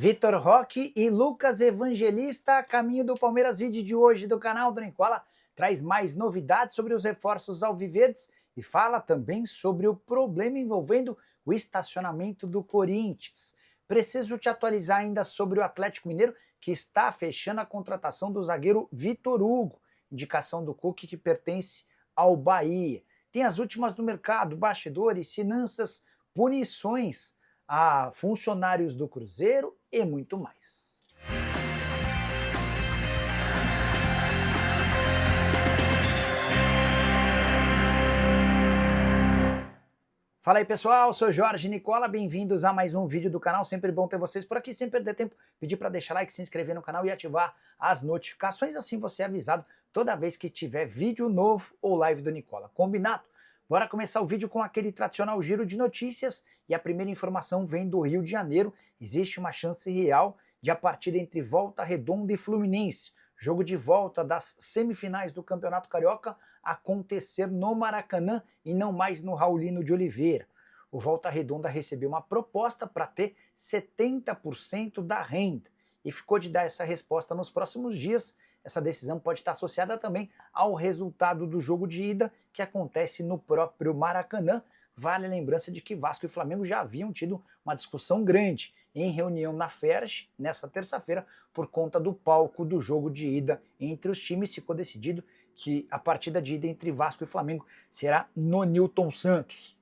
Vitor Roque e Lucas Evangelista, a caminho do Palmeiras. Vídeo de hoje do canal do Nicola traz mais novidades sobre os reforços alviverdes e fala também sobre o problema envolvendo o estacionamento do Corinthians. Preciso te atualizar ainda sobre o Atlético Mineiro, que está fechando a contratação do zagueiro Vitor Hugo, indicação do Cuca que pertence ao Bahia. Tem as últimas do mercado, bastidores, finanças, punições a funcionários do Cruzeiro e muito mais. Fala aí pessoal, sou Jorge Nicola, bem-vindos a mais um vídeo do canal, sempre bom ter vocês por aqui, sem perder tempo, pedir para deixar like, se inscrever no canal e ativar as notificações, assim você é avisado toda vez que tiver vídeo novo ou live do Nicola, combinado? Bora começar o vídeo com aquele tradicional giro de notícias e a primeira informação vem do Rio de Janeiro. Existe uma chance real de a partida entre Volta Redonda e Fluminense, jogo de volta das semifinais do Campeonato Carioca, acontecer no Maracanã e não mais no Raulino de Oliveira. O Volta Redonda recebeu uma proposta para ter 70% da renda e ficou de dar essa resposta nos próximos dias. Essa decisão pode estar associada também ao resultado do jogo de ida que acontece no próprio Maracanã. Vale a lembrança de que Vasco e Flamengo já haviam tido uma discussão grande em reunião na FERJ nessa terça-feira por conta do palco do jogo de ida entre os times. Ficou decidido que a partida de ida entre Vasco e Flamengo será no Newton Santos.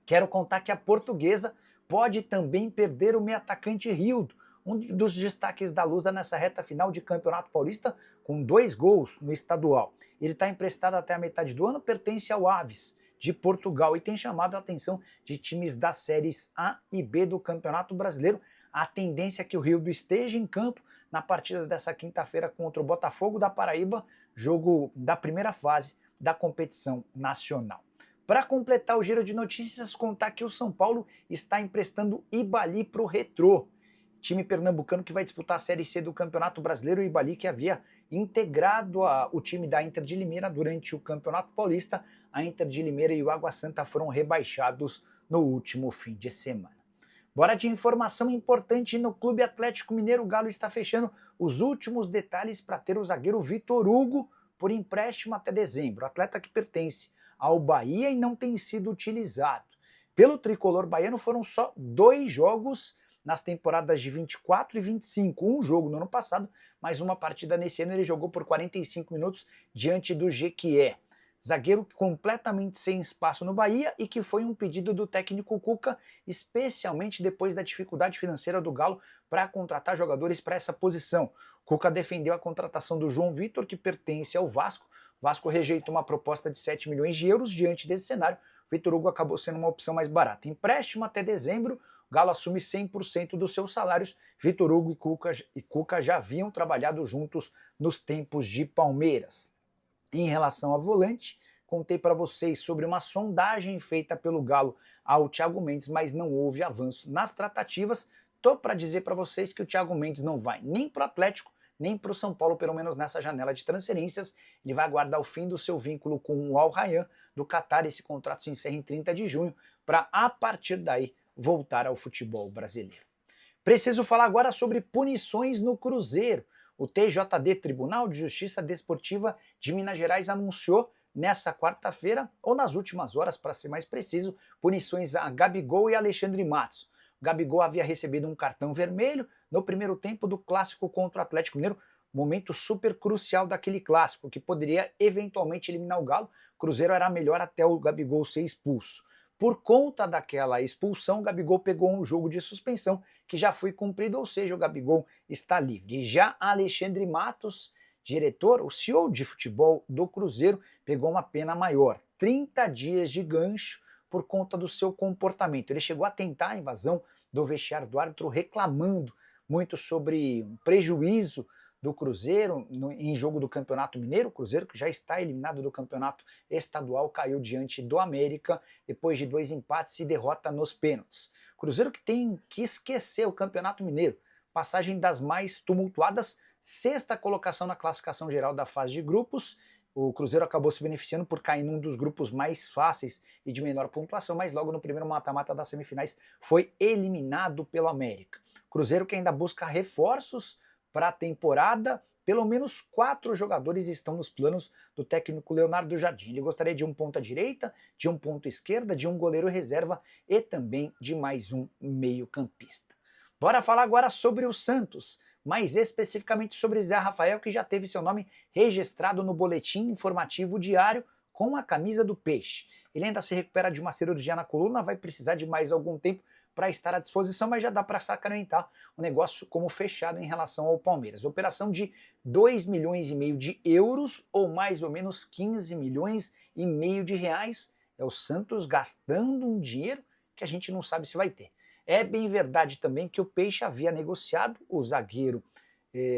Quero contar que a Portuguesa pode também perder o meio atacante Rildo, um dos destaques da Lusa nessa reta final de Campeonato Paulista, com 2 gols no estadual. Ele está emprestado até a metade do ano, pertence ao Aves de Portugal e tem chamado a atenção de times das séries A e B do Campeonato Brasileiro. A tendência é que o Rildo esteja em campo na partida dessa quinta-feira contra o Botafogo da Paraíba, jogo da primeira fase da competição nacional. Para completar o giro de notícias, contar que o São Paulo está emprestando Ibali para o Retrô, time pernambucano que vai disputar a Série C do Campeonato Brasileiro. O Ibali, que havia integrado o time da Inter de Limeira durante o Campeonato Paulista. A Inter de Limeira e o Água Santa foram rebaixados no último fim de semana. Bora de informação importante no Clube Atlético Mineiro. O Galo está fechando os últimos detalhes para ter o zagueiro Vitor Hugo por empréstimo até dezembro. Atleta que pertence ao Bahia e não tem sido utilizado. Pelo tricolor baiano foram só 2 jogos nas temporadas de 24 e 25, um jogo no ano passado, mas uma partida nesse ano ele jogou por 45 minutos diante do Jequié. Zagueiro completamente sem espaço no Bahia e que foi um pedido do técnico Cuca, especialmente depois da dificuldade financeira do Galo para contratar jogadores para essa posição. Cuca defendeu a contratação do João Vitor, que pertence ao Vasco. O Vasco rejeitou uma proposta de 7 milhões de euros. Diante desse cenário, Vitor Hugo acabou sendo uma opção mais barata. Empréstimo até dezembro, o Galo assume 100% dos seus salários. Vitor Hugo e Cuca já haviam trabalhado juntos nos tempos de Palmeiras. Em relação a volante, contei para vocês sobre uma sondagem feita pelo Galo ao Thiago Mendes, mas não houve avanço nas tratativas. Tô para dizer para vocês que o Thiago Mendes não vai nem para o Atlético, nem para o São Paulo, pelo menos nessa janela de transferências. Ele vai aguardar o fim do seu vínculo com o Al Rayyan do Catar. Esse contrato se encerra em 30 de junho, para a partir daí voltar ao futebol brasileiro. Preciso falar agora sobre punições no Cruzeiro. O TJD, Tribunal de Justiça Desportiva de Minas Gerais, anunciou nessa quarta-feira, ou nas últimas horas para ser mais preciso, punições a Gabigol e Alexandre Matos. O Gabigol havia recebido um cartão vermelho no primeiro tempo do clássico contra o Atlético Mineiro, momento super crucial daquele clássico, que poderia eventualmente eliminar o Galo. O Cruzeiro era melhor até o Gabigol ser expulso. Por conta daquela expulsão, o Gabigol pegou um jogo de suspensão que já foi cumprido, ou seja, o Gabigol está livre. Já Alexandre Matos, diretor, o CEO de futebol do Cruzeiro, pegou uma pena maior, 30 dias de gancho por conta do seu comportamento. Ele chegou a tentar a invasão do vestiário do árbitro, reclamando muito sobre um prejuízo do Cruzeiro em jogo do Campeonato Mineiro. O Cruzeiro, que já está eliminado do Campeonato Estadual, caiu diante do América depois de 2 empates e derrota nos pênaltis. Cruzeiro que tem que esquecer o Campeonato Mineiro, passagem das mais tumultuadas, 6ª colocação na classificação geral da fase de grupos, O Cruzeiro acabou se beneficiando por cair num dos grupos mais fáceis e de menor pontuação, mas logo no primeiro mata-mata das semifinais foi eliminado pelo América. Cruzeiro que ainda busca reforços para a temporada, pelo menos 4 jogadores estão nos planos do técnico Leonardo Jardim. Ele gostaria de um ponta-direita, de um ponta-esquerda, de um goleiro reserva e também de mais um meio-campista. Bora falar agora sobre o Santos, mais especificamente sobre Zé Rafael, que já teve seu nome registrado no boletim informativo diário com a camisa do Peixe. Ele ainda se recupera de uma cirurgia na coluna, vai precisar de mais algum tempo para estar à disposição, mas já dá para sacramentar o negócio como fechado em relação ao Palmeiras. Operação de 2,5 milhões de euros, ou mais ou menos 15 milhões e meio de reais. É o Santos gastando um dinheiro que a gente não sabe se vai ter. É bem verdade também que o Peixe havia negociado o zagueiro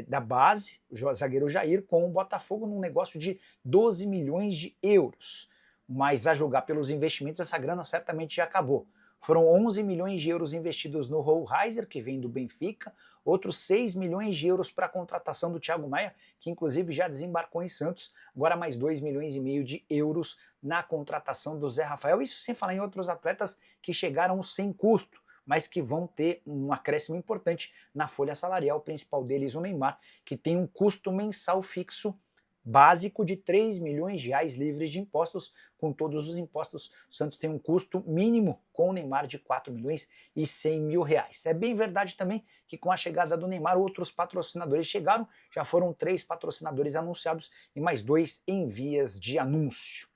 da base, o zagueiro Jair, com o Botafogo num negócio de 12 milhões de euros. Mas a julgar pelos investimentos, essa grana certamente já acabou. Foram 11 milhões de euros investidos no Rollheiser, que vem do Benfica, outros 6 milhões de euros para a contratação do Thiago Maia, que inclusive já desembarcou em Santos, agora mais 2,5 milhões de euros na contratação do Zé Rafael, isso sem falar em outros atletas que chegaram sem custo, mas que vão ter um acréscimo importante na folha salarial, o principal deles o Neymar, que tem um custo mensal fixo básico de 3 milhões de reais livres de impostos. Com todos os impostos, o Santos tem um custo mínimo com o Neymar de 4 milhões e 100 mil reais. É bem verdade também que com a chegada do Neymar, outros patrocinadores chegaram, já foram 3 patrocinadores anunciados e mais 2 em vias de anúncio.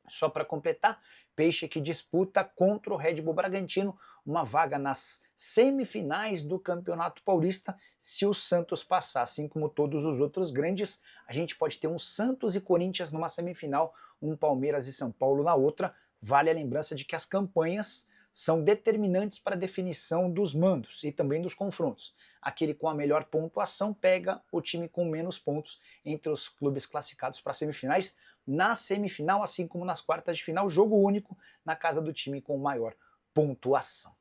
Só para completar, Peixe que disputa contra o Red Bull Bragantino uma vaga nas semifinais do Campeonato Paulista se o Santos passar. Assim como todos os outros grandes, a gente pode ter um Santos e Corinthians numa semifinal, um Palmeiras e São Paulo na outra. Vale a lembrança de que as campanhas são determinantes para a definição dos mandos e também dos confrontos. Aquele com a melhor pontuação pega o time com menos pontos entre os clubes classificados para as semifinais. Na semifinal, assim como nas quartas de final, jogo único na casa do time com maior pontuação.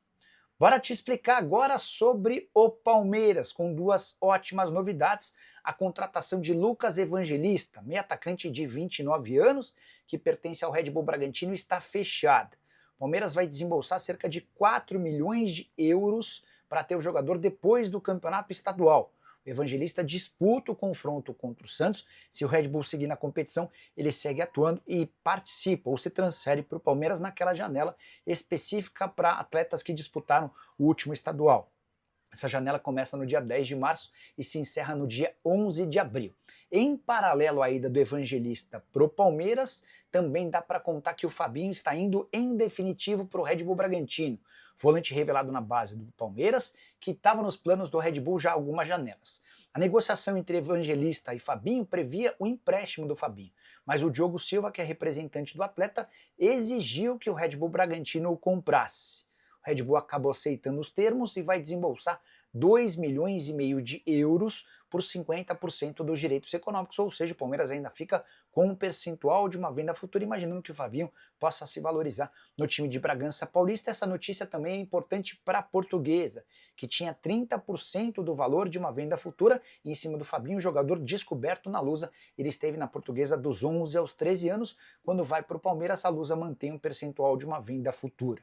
Bora te explicar agora sobre o Palmeiras, com 2 ótimas novidades. A contratação de Lucas Evangelista, meio atacante de 29 anos, que pertence ao Red Bull Bragantino, está fechada. O Palmeiras vai desembolsar cerca de 4 milhões de euros para ter o jogador depois do campeonato estadual. O Evangelista disputa o confronto contra o Santos. Se o Red Bull seguir na competição, ele segue atuando e participa ou se transfere para o Palmeiras naquela janela específica para atletas que disputaram o último estadual. Essa janela começa no dia 10 de março e se encerra no dia 11 de abril. Em paralelo à ida do Evangelista para o Palmeiras, também dá para contar que o Fabinho está indo em definitivo para o Red Bull Bragantino, volante revelado na base do Palmeiras, que estava nos planos do Red Bull já há algumas janelas. A negociação entre Evangelista e Fabinho previa o empréstimo do Fabinho, mas o Diogo Silva, que é representante do atleta, exigiu que o Red Bull Bragantino o comprasse. O Red Bull acabou aceitando os termos e vai desembolsar 2,5 milhões de euros por 50% dos direitos econômicos, ou seja, o Palmeiras ainda fica com um percentual de uma venda futura, imaginando que o Fabinho possa se valorizar no time de Bragança Paulista. Essa notícia também é importante para a Portuguesa, que tinha 30% do valor de uma venda futura em cima do Fabinho, jogador descoberto na Lusa. Ele esteve na Portuguesa dos 11 aos 13 anos, quando vai para o Palmeiras, a Lusa mantém um percentual de uma venda futura.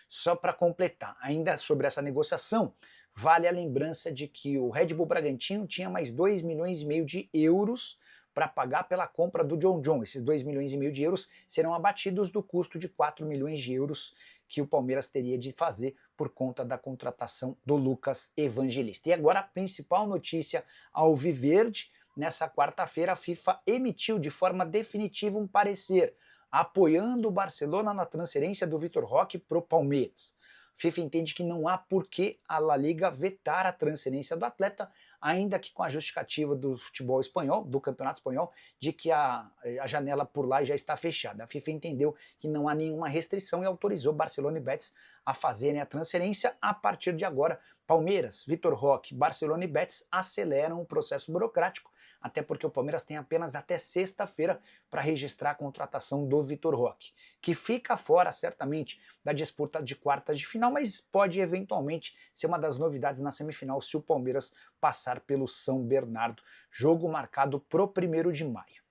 Só para completar, ainda sobre essa negociação, vale a lembrança de que o Red Bull Bragantino tinha mais 2,5 milhões de euros para pagar pela compra do John John. Esses 2,5 milhões de euros serão abatidos do custo de 4 milhões de euros que o Palmeiras teria de fazer por conta da contratação do Lucas Evangelista. E agora a principal notícia alviverde: nessa quarta-feira a FIFA emitiu de forma definitiva um parecer apoiando o Barcelona na transferência do Vitor Roque para o Palmeiras. A FIFA entende que não há por que a La Liga vetar a transferência do atleta, ainda que com a justificativa do futebol espanhol, do campeonato espanhol, de que a janela por lá já está fechada. A FIFA entendeu que não há nenhuma restrição e autorizou Barcelona e Betis a fazerem a transferência. A partir de agora, Palmeiras, Vitor Roque, Barcelona e Betis aceleram o processo burocrático, até porque o Palmeiras tem apenas até sexta-feira para registrar a contratação do Vitor Roque, que fica fora, certamente, da disputa de quartas de final, mas pode eventualmente ser uma das novidades na semifinal se o Palmeiras passar pelo São Bernardo, jogo marcado para o 1º de maio.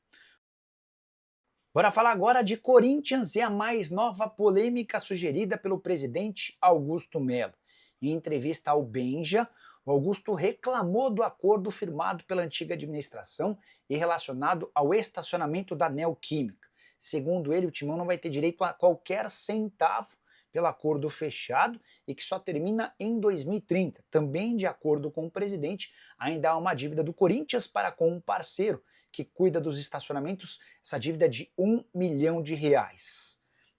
Bora falar agora de Corinthians e a mais nova polêmica sugerida pelo presidente Augusto Melo. Em entrevista ao Benja, o Augusto reclamou do acordo firmado pela antiga administração e relacionado ao estacionamento da Neoquímica. Segundo ele, o Timão não vai ter direito a qualquer centavo pelo acordo fechado e que só termina em 2030. Também, de acordo com o presidente, ainda há uma dívida do Corinthians para com um parceiro que cuida dos estacionamentos, essa dívida é de R$1 milhão.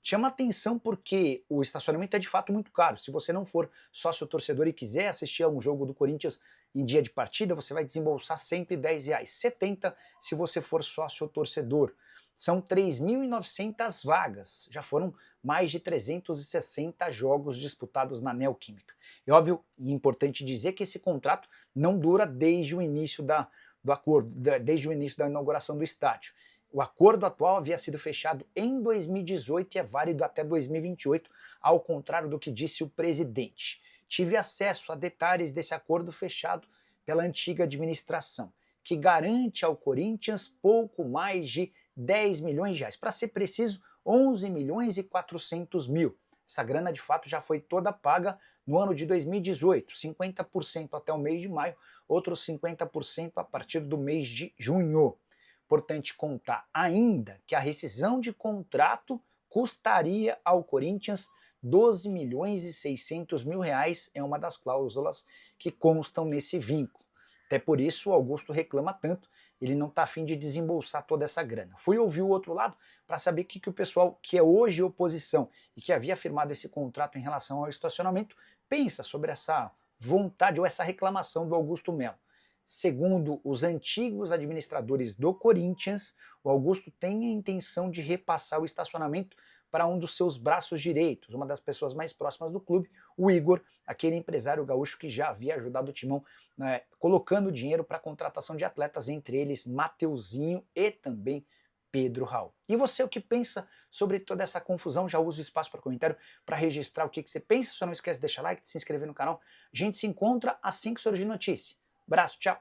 Chama atenção porque o estacionamento é de fato muito caro. Se você não for sócio torcedor e quiser assistir a um jogo do Corinthians em dia de partida, você vai desembolsar R$110, 70 se você for sócio torcedor. São 3.900 vagas, já foram mais de 360 jogos disputados na Neoquímica. É óbvio e importante dizer que esse contrato não dura desde o início do acordo, desde o início da inauguração do estádio. O acordo atual havia sido fechado em 2018 e é válido até 2028, ao contrário do que disse o presidente. Tive acesso a detalhes desse acordo fechado pela antiga administração, que garante ao Corinthians pouco mais de R$10 milhões. Para ser preciso, 11 milhões e 400 mil. Essa grana de fato já foi toda paga no ano de 2018, 50% até o mês de maio, outros 50% a partir do mês de junho. Importante contar ainda que a rescisão de contrato custaria ao Corinthians 12 milhões e 600 mil reais, é uma das cláusulas que constam nesse vínculo. Até por isso o Augusto reclama tanto, ele não está afim de desembolsar toda essa grana. Fui ouvir o outro lado para saber o que o pessoal que é hoje oposição e que havia firmado esse contrato em relação ao estacionamento pensa sobre essa vontade ou essa reclamação do Augusto Melo. Segundo os antigos administradores do Corinthians, o Augusto tem a intenção de repassar o estacionamento para um dos seus braços direitos, uma das pessoas mais próximas do clube, o Igor, aquele empresário gaúcho que já havia ajudado o Timão, né, colocando dinheiro para a contratação de atletas, entre eles Mateuzinho e também Pedro Raul. E você, o que pensa sobre toda essa confusão? Já usa o espaço para comentário para registrar o que você pensa. Só não esquece de deixar like, de se inscrever no canal. A gente se encontra assim que surgir notícia. Abraço, tchau!